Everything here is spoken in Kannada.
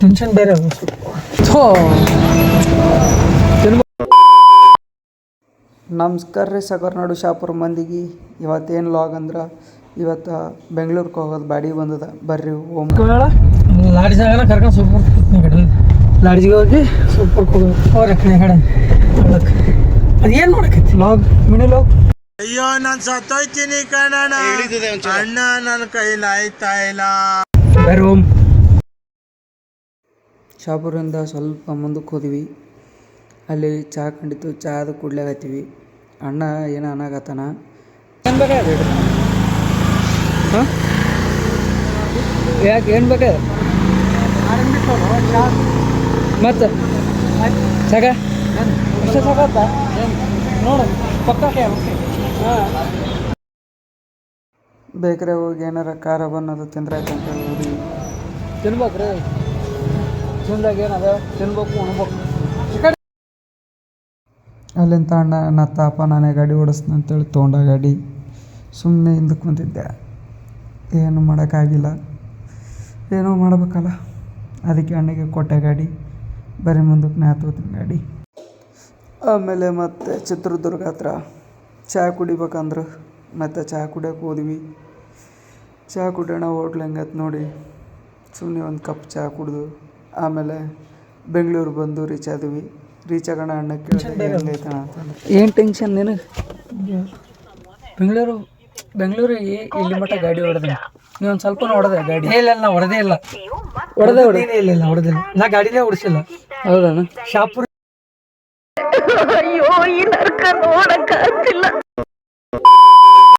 ಟೆನ್ಷನ್ ಬೇರೆ ಅದು. ನಮಸ್ಕಾರ ರೀ ಸಗರ್ನಾಡು ಶಾಪುರ ಮಂದಿಗೆ. ಇವತ್ತೇನು ಲಾಗ್ ಅಂದ್ರೆ ಇವತ್ತು ಬೆಂಗ್ಳೂರಿಗೆ ಹೋಗೋದು ಬಾಡಿ ಬಂದದ. ಬರ್ರಿ ಓಮ್ ಲಾಡ್ಜಿನಾಗ ಕರ್ಕೊಂಡು ಸೂಪರ್ ಕಡೆ ಲಾಡ್ಜಿಗೆ ಹೋಗಿ ಸೂಪರ್ ಹೋಗ್ರಿ ಕಡೆ ಕಡೆ ನೋಡಕ್ಕೆ. ಅದೇನು ಮಾಡಕೈತಿ ಲಾಗ್ ಮಿನಿ ಲಾಗ್. ಅಯ್ಯೋ ನಾನು ಸತ್ತೋಯ್ತೀನಿ ಕಣಣ್ಣ, ಅಣ್ಣ ನನ್ನ ಕೈಲಿ ಆಯ್ತಾ ಇಲ್ಲ. ಬರ್ರಿ ಓಮ್. ಶಾಪುರಿಂದ ಸ್ವಲ್ಪ ಮುಂದಕ್ಕೆ ಹೋದ್ವಿ. ಅಲ್ಲಿ ಚಹಾ ಕಂಡಿತ್ತು, ಚಹಾದ ಕುಡ್ಲಾಗತ್ತೀವಿ. ಅಣ್ಣ ಏನೋ ಅನ್ನಾಗತ್ತಾನ. ಏನು ಬೇಕಾದ್ರೆ ಹಾಂ ಯಾಕೆ ಏನು ಬೇಕಾ ಮತ್ತು ಸಾಕ ಅಷ್ಟೇ ಸಾಕತ್ತ ನೋಡು ಪಕ್ಕ ಹಾಂ ಬೇಕ್ರೆ ಹೋಗಿ ಏನಾರ ಖಾರ ಬನ್ನೋದು ತಿಂದ್ರೆ ಆಯ್ತು ಅಂತ ಹೇಳಿ ಹೋದ್ವಿ. ತಿನ್ಬೇಕು ರೀ, ತಿಂದಾಗ ಏನದ ತಿನ್ಬೇಕು ಉಣ್ಬೇಕು. ಅಲ್ಲಿಂದ ಅಣ್ಣ ನತ್ತಾಪ ನಾನೇ ಗಾಡಿ ಓಡಿಸ್ತೀನಿ ಅಂತೇಳಿ ತೊಗೊಂಡ ಗಾಡಿ. ಸುಮ್ಮನೆ ಹಿಂದಕ್ಕೆ ಕುಂತಿದ್ದೆ, ಏನು ಮಾಡೋಕ್ಕಾಗಿಲ್ಲ, ಏನೋ ಮಾಡ್ಬೇಕಲ್ಲ. ಅದಕ್ಕೆ ಅಣ್ಣಗೆ ಕೊಟ್ಟೆ ಗಾಡಿ. ಬರೀ ಮುಂದಕ್ಕೆ ನ್ಯಾತೋತೀನಿ ಗಾಡಿ. ಆಮೇಲೆ ಮತ್ತೆ ಚಿತ್ರದುರ್ಗ ಹತ್ರ ಚಹಾ ಕುಡಿಬೇಕಂದ್ರೆ ಮತ್ತು ಚಹಾ ಕುಡಿಯೋಕೆ ಹೋದ್ವಿ. ಚಹಾ ಕುಡಿಯೋಣ ಹೋಟ್ಲ್ ಹೆಂಗತ್ ನೋಡಿ ಸುಮ್ಮನೆ ಒಂದು ಕಪ್ ಚಹಾ ಕುಡಿದು ಆಮೇಲೆ ಬೆಂಗಳೂರು ಬಂದು ರೀಚ್ ಆದ್ವಿ. ರೀಚ್ ಆಗೋಣ ಅಣ್ಣ ಕೇಳಿದೆ ಹೆಂಗೈತಣ ಅಂತಂದು. ಏನು ಟೆನ್ಷನ್ ನಿನಗೆ? ಬೆಂಗಳೂರಿಗೆ ಇಲ್ಲಿ ಮಟ್ಟ ಗಾಡಿ ಹೊಡೆದೆ. ನೀವು ಒಂದು ಸ್ವಲ್ಪ ಹೊಡೆದೆ ಗಾಡಿ? ಇಲ್ಲ ನಾ ಹೊಡೆದೇ ಇಲ್ಲ. ಇಲ್ಲ ಹೊಡೆದಿಲ್ಲ, ನಾ ಗಾಡಿನೇ ಓಡಿಸಿಲ್ಲ. ಹೌದಣ್ಣ? ಶಾಪುರ ಅಯ್ಯೋ ಈ ನರ್ಕ ನೋಡಕ